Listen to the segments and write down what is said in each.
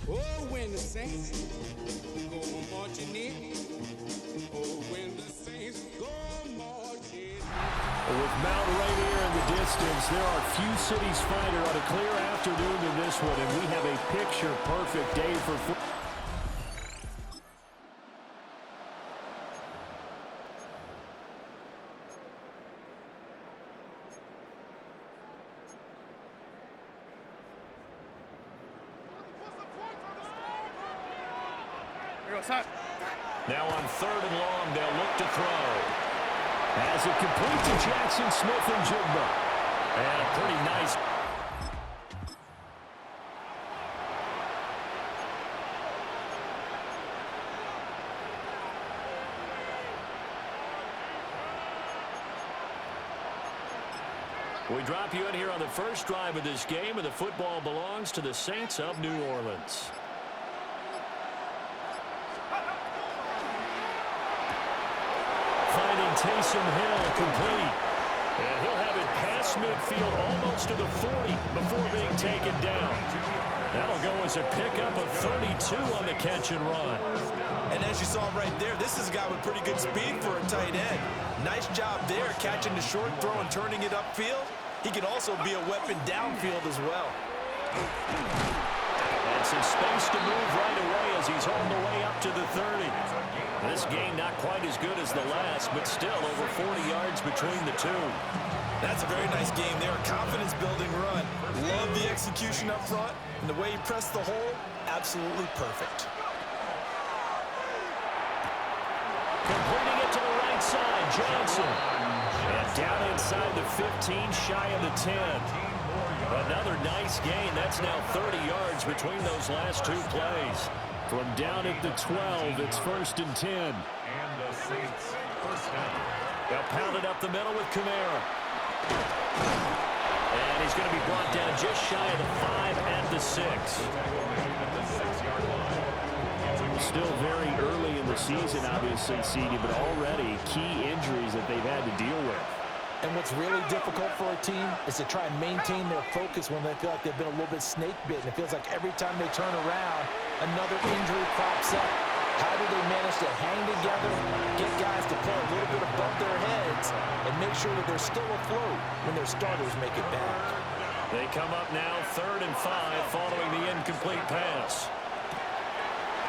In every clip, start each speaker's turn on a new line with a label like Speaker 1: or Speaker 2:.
Speaker 1: Oh, when the saints go marching in. Oh, when the saints go marching in.
Speaker 2: With Mount Rainier in the distance, there are few cities finer on a clear afternoon than this one, and we have a picture-perfect day for football. Now on 3rd and long, they'll look to throw. As it complete to Jackson Smith and Jigba. And a pretty nice. We drop you in here on the first drive of this game, and the football belongs to the Saints of New Orleans. Taysom Hill complete. And he'll have it past midfield almost to the 40 before being taken down. That'll go as a pickup of 32 on the catch and run.
Speaker 3: And as you saw right there, this is a guy with pretty good speed for a tight end. Nice job there, catching the short throw and turning it upfield. He can also be a weapon downfield as well.
Speaker 2: And some space to move right away as he's on the way up to the 30. This game not quite as good as the last, but still over 40 yards between the two.
Speaker 3: That's a very nice game there. A confidence-building run. Love the execution up front. And the way he pressed the hole, absolutely perfect.
Speaker 2: Completing it to the right side, Johnson. And down inside the 15, shy of the 10. Another nice gain. That's now 30 yards between those last two plays. From down at the 12, it's 1st and 10.
Speaker 4: And the Saints first down.
Speaker 2: They'll pound it up the middle with Kamara. And he's going to be brought down just shy of the 5 at the 6. Still very early in the season, obviously, CD, but already key injuries that they've had to deal with.
Speaker 5: And what's really difficult for a team is to try and maintain their focus when they feel like they've been a little bit snake-bitten. It feels like every time they turn around, another injury crops up. How do they manage to hang together, get guys to play a little bit above their heads, and make sure that they're still afloat when their starters make it back?
Speaker 2: They come up now 3rd and 5 following the incomplete pass.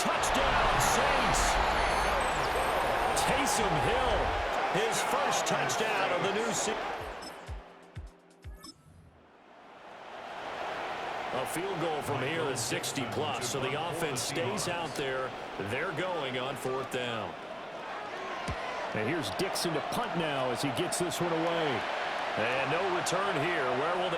Speaker 2: Touchdown, Saints! Taysom Hill. His first touchdown of the new season. A field goal from here is 60+, so the offense stays out there. They're going on 4th down. And here's Dixon to punt now as he gets this one away. And no return here. Where will they...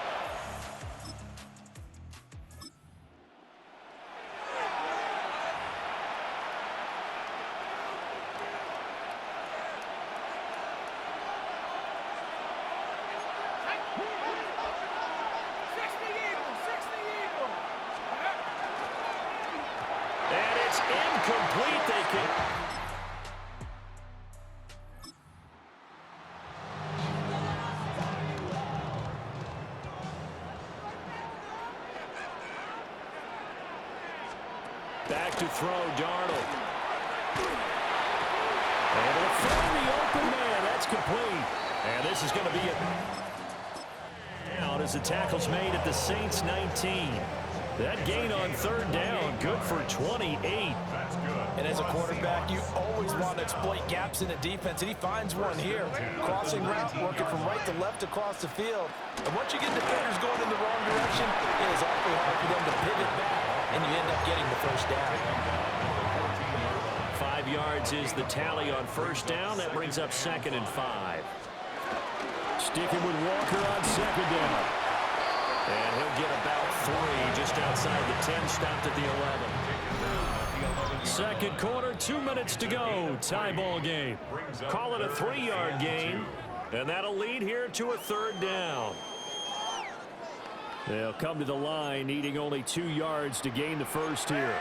Speaker 2: Incomplete, they can. Back to throw, Darnold. And it'll find the open man. That's complete. And this is going to be it. Out as the tackle's made at the Saints 19. That gain on 3rd down, good for 28.
Speaker 5: And as a quarterback, you always want to exploit gaps in the defense, and he finds one here. Crossing route, working from right to left across the field. And once you get defenders going in the wrong direction, it is awfully hard for them to pivot back, and you end up getting the first down.
Speaker 2: 5 yards is the tally on 1st down. That brings up 2nd and 5. Sticking with Walker on 2nd down. And he'll get about 3 just outside the 10, stopped at the 11. Second quarter, 2 minutes to go. Tie ball game. Call it a 3-yard gain, and that'll lead here to a 3rd down. They'll come to the line, needing only 2 yards to gain the first here.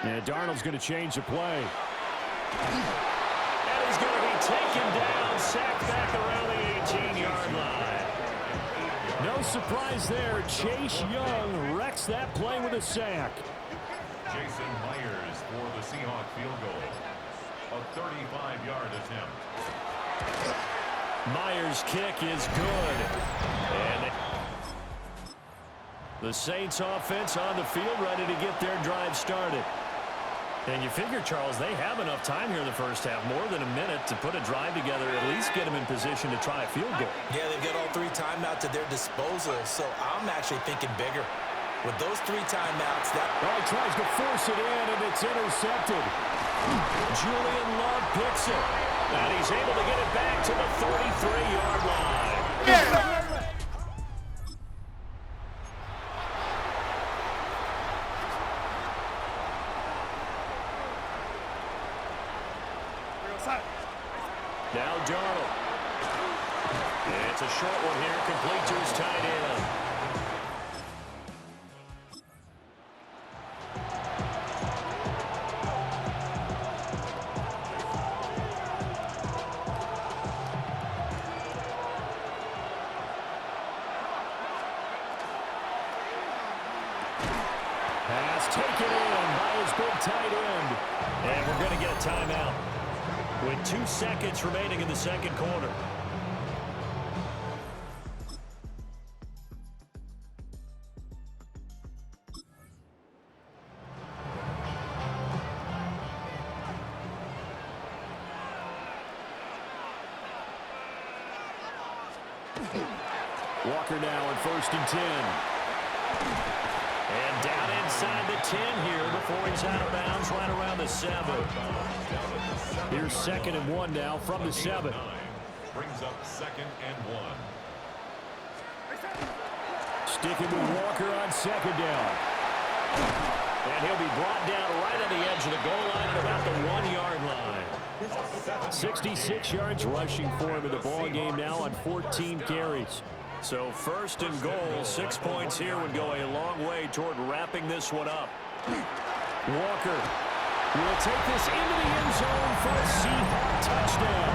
Speaker 2: And Darnold's going to change the play. And he's going to be taken down, sacked back around the 18-yard line. No surprise there. Chase Young wrecks that play with a sack.
Speaker 4: Jason Myers for the Seahawk field goal. A 35-yard attempt.
Speaker 2: Myers' kick is good. And the Saints offense on the field ready to get their drive started. And you figure, Charles, they have enough time here in the first half, more than a minute, to put a drive together, at least get them in position to try a field goal.
Speaker 5: Yeah, they've got all 3 timeouts at their disposal, so I'm actually thinking bigger. With those 3 timeouts, that...
Speaker 2: Oh, he tries to force it in, and it's intercepted. Julian Love picks it, and he's able to get it back to the 33-yard line. Yeah. Now Darnold. It's a short one here, complete to his tight end. Pass taken in by his big tight end. And we're going to get a timeout with 2 seconds remaining in the second quarter. Walker now on 1st and 10. And down inside the 10 here before he's out of bounds right around the 7. Here's 2nd and 1 now from the 7.
Speaker 4: Brings up 2nd and 1.
Speaker 2: Sticking with Walker on 2nd down. And he'll be brought down right on the edge of the goal line at about the 1-yard line. 66 yards rushing for him in the ball game now on 14 carries. So 1st and goal, 6 points here would go a long way toward wrapping this one up. Walker will take this into the end zone for a Seahawk touchdown.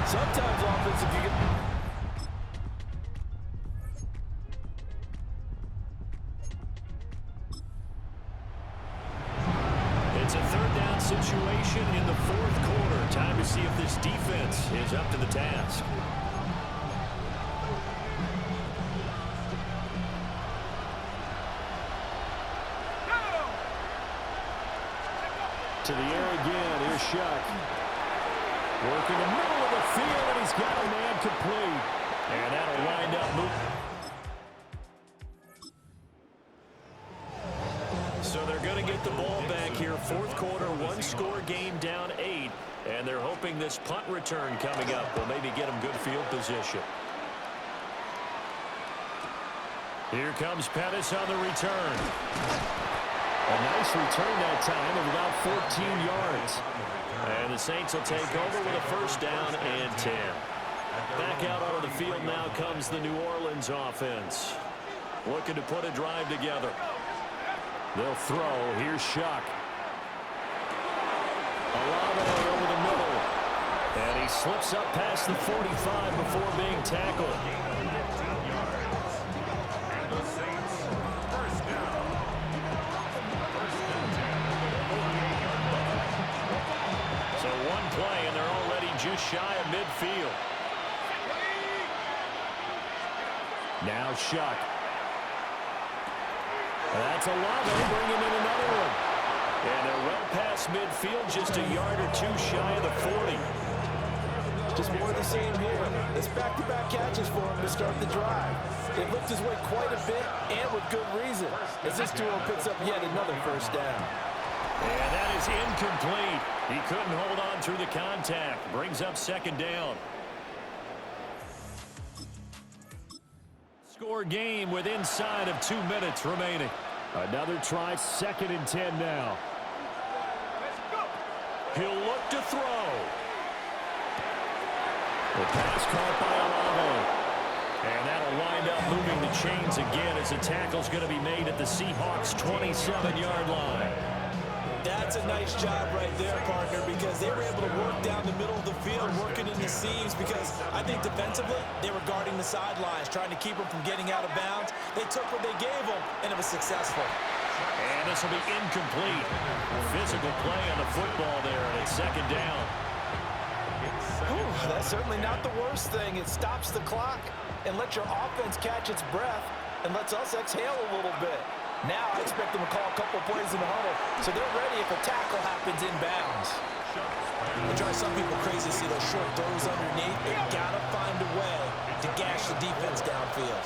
Speaker 5: Sometimes offense, if you get...
Speaker 2: It's a 3rd down situation in the 4th quarter. Time to see if this defense is up to the task. To the air again, here's Shuck. Working the middle of the field, and he's got a man complete. And that'll wind up moving. So they're going to get the ball back here. 4th quarter, 1-score game down 8. And they're hoping this punt return coming up will maybe get them good field position. Here comes Pettis on the return. A nice return that time of about 14 yards. And the Saints will take over with a 1st down and 10. Back out onto the field now comes the New Orleans offense. Looking to put a drive together. They'll throw. Here's Shuck. Olave over the middle. And he slips up past the 45 before being tackled. So one play, and they're already just shy of midfield. Now Shuck. That's Olave bringing in another one. And they're well past midfield, just a yard or 2 shy of the 40.
Speaker 5: Just more of the same here. It's back-to-back catches for him to start the drive. They looked his way quite a bit, and with good reason, as this duo picks up yet another 1st down.
Speaker 2: And that is incomplete. He couldn't hold on through the contact. Brings up 2nd down. Score game with inside of 2 minutes remaining. Another try, 2nd and 10 now. He'll look to throw. The pass caught by Olave. And that'll wind up moving the chains again as the tackle's going to be made at the Seahawks' 27-yard line.
Speaker 5: That's a nice job right there, partner, because they were able to work down the middle of the field, working in the seams, because I think defensively they were guarding the sidelines, trying to keep them from getting out of bounds. They took what they gave them, and it was successful.
Speaker 2: And this will be incomplete. Physical play on the football there, and it's second down.
Speaker 5: That's certainly not the worst thing. It stops the clock and lets your offense catch its breath and lets us exhale a little bit. Now I expect them to call a couple plays in the huddle, so they're ready if a tackle happens inbounds.
Speaker 3: It drives some people crazy to see those short throws underneath. They got to find a way to gash the defense downfield.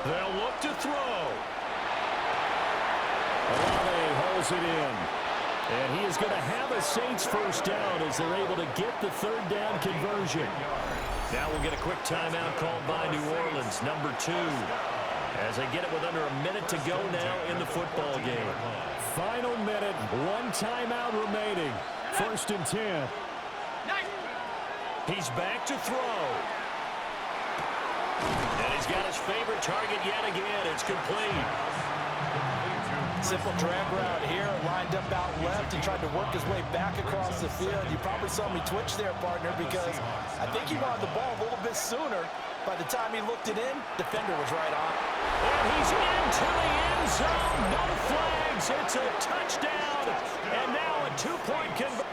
Speaker 2: They'll look to throw. Olave holds it in. And he is going to have a Saints first down as they're able to get the third down conversion. Now we'll get a quick timeout called by New Orleans, number 2. As they get it with under a minute to go now in the football game.
Speaker 6: Final minute, 1 timeout remaining. 1st and 10.
Speaker 2: He's back to throw. And he's got his favorite target yet again. It's complete.
Speaker 5: Simple drag route here, lined up out left and tried to work his way back across the field. You probably saw me twitch there, partner, because I think he wanted the ball a little bit sooner. By the time he looked it in, defender was right on.
Speaker 2: And he's into the end zone. No flags. It's a touchdown. And now a 2-point conversion.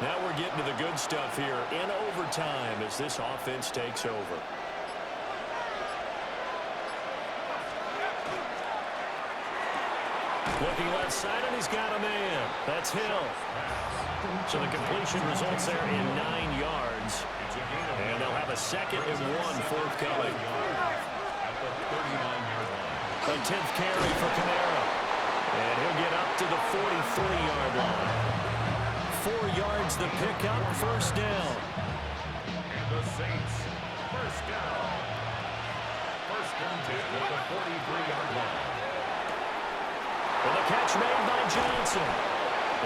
Speaker 2: Now we're getting to the good stuff here in overtime as this offense takes over. Looking left side, and he's got a man. That's Hill. So the completion results there in 9 yards. And they'll have a 2nd and 1 forthcoming. The 10th carry for Kamara. And he'll get up to the 43-yard line. 4 yards the pickup, first down.
Speaker 4: And the Saints, first down. 1st and 10 at the 43-yard line.
Speaker 2: And the catch made by Johnson.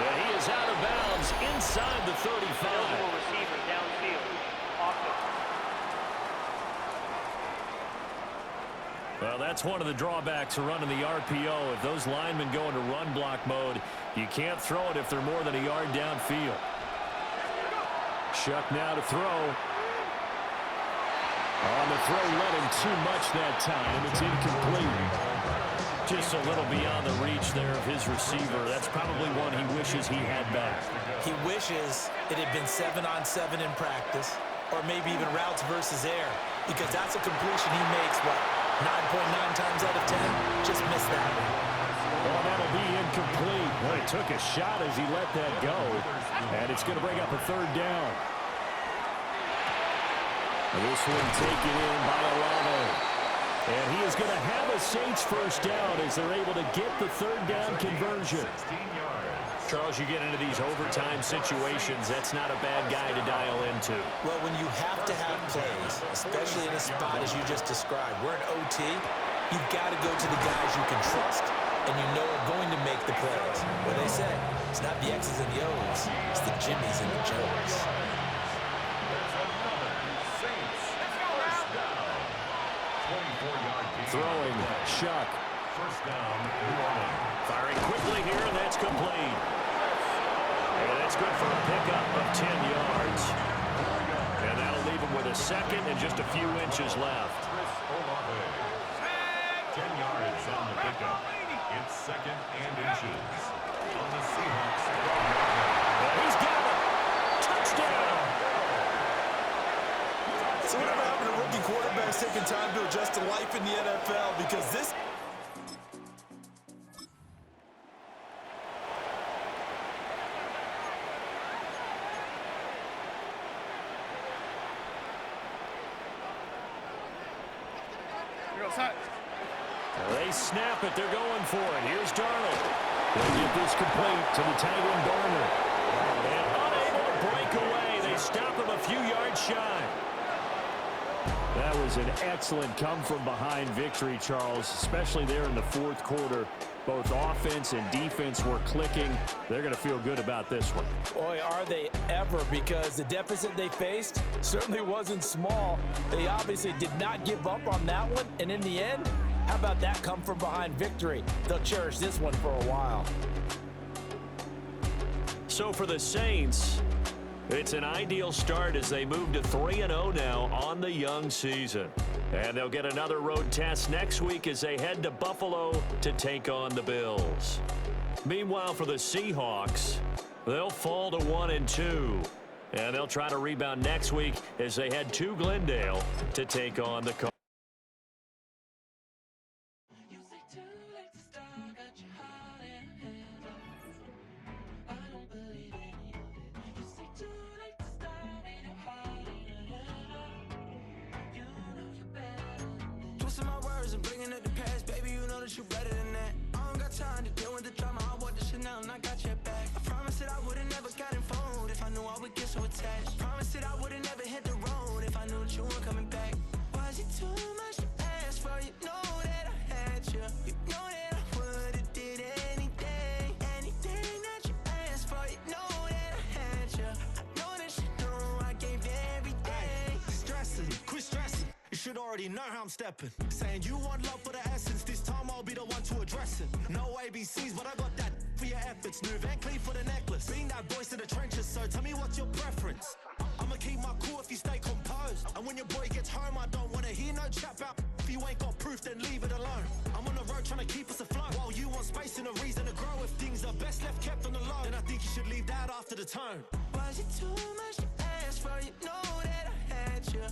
Speaker 2: And he is out of bounds inside the 35.
Speaker 7: Receiver downfield.
Speaker 2: Well, that's one of the drawbacks of running the RPO. If those linemen go into run block mode, you can't throw it if they're more than a yard downfield. Shuck now to throw. On the throw, let him too much that time. It's incomplete. Just a little beyond the reach there of his receiver. That's probably one he wishes he had back.
Speaker 5: He wishes it had been 7-on-7 in practice, or maybe even routes versus air, because that's a completion he makes, 9.9 times out of 10, just missed that one.
Speaker 6: Well, that'll be incomplete. Well, he took a shot as he let that go, and it's going to bring up a 3rd down. This one taken in by Olave. And he is going to have a Saints first down as they're able to get the 3rd down conversion.
Speaker 2: Charles, you get into these overtime situations, that's not a bad guy to dial into.
Speaker 5: Well, when you have to have plays, especially in a spot as you just described, we're in OT, you've got to go to the guys you can trust and you know are going to make the plays. What they say, it's not the X's and the O's, it's the Jimmies and the Joes.
Speaker 2: Throwing, Shuck.
Speaker 4: First down, New Orleans.
Speaker 2: Firing quickly here, and that's complete. And that's good for a pickup of 10 yards. And that'll leave him with a 2nd and just a few inches left.
Speaker 4: 10 yards on the pickup. It's 2nd and inches. On the Seahawks.
Speaker 2: He's got it. Touchdown.
Speaker 3: So whatever happened to rookie quarterbacks taking time to adjust to life in the NFL, because this...
Speaker 2: They snap it. They're going for it. Here's Darnold. They'll get this complete to the tight end Garner. And unable to break away. They stop him a few yards shy.
Speaker 6: That was an excellent come-from-behind victory, Charles, especially there in the 4th quarter. Both offense and defense were clicking. They're going to feel good about this one.
Speaker 5: Boy, are they ever, because the deficit they faced certainly wasn't small. They obviously did not give up on that one, and in the end, how about that come-from-behind victory? They'll cherish this one for a while.
Speaker 2: So for the Saints, It's an ideal start as they move to 3-0 now on the young season. And they'll get another road test next week as they head to Buffalo to take on the Bills. Meanwhile, for the Seahawks, they'll fall to 1-2. And they'll try to rebound next week as they head to Glendale to take on the Cardinals.
Speaker 8: Twisting my words and bringing up the past, baby, you know that you're better than that. I don't got time to deal with the drama. I want the Chanel and I got your back. I promise that I would've never gotten phoned if I knew I would get so attached. I promise that I would've never hit the road if I knew that you weren't coming back. Was it too much to ask for? You know that I had you. You know that I would've did anything that you asked for. You know that I had you. I know that you know I gave everything.
Speaker 9: Stressing, quit stressing. You should already know how I'm stepping. Saying you want love for the essence. This time I'll be the one to address it. No ABCs, but I got that for your efforts. New Van Cleef for the necklace. Being that voice in the trenches, so tell me what's your preference. I'ma keep my cool if you stay composed. And when your boy gets home, I don't wanna hear no chat about. If you ain't got proof, then leave it alone. I'm on the road trying to keep us afloat. While you want space and a reason to grow. If things are best left kept on the low, then I think you should leave that after the tone.
Speaker 8: Was it too much to ask for? You know that I had you.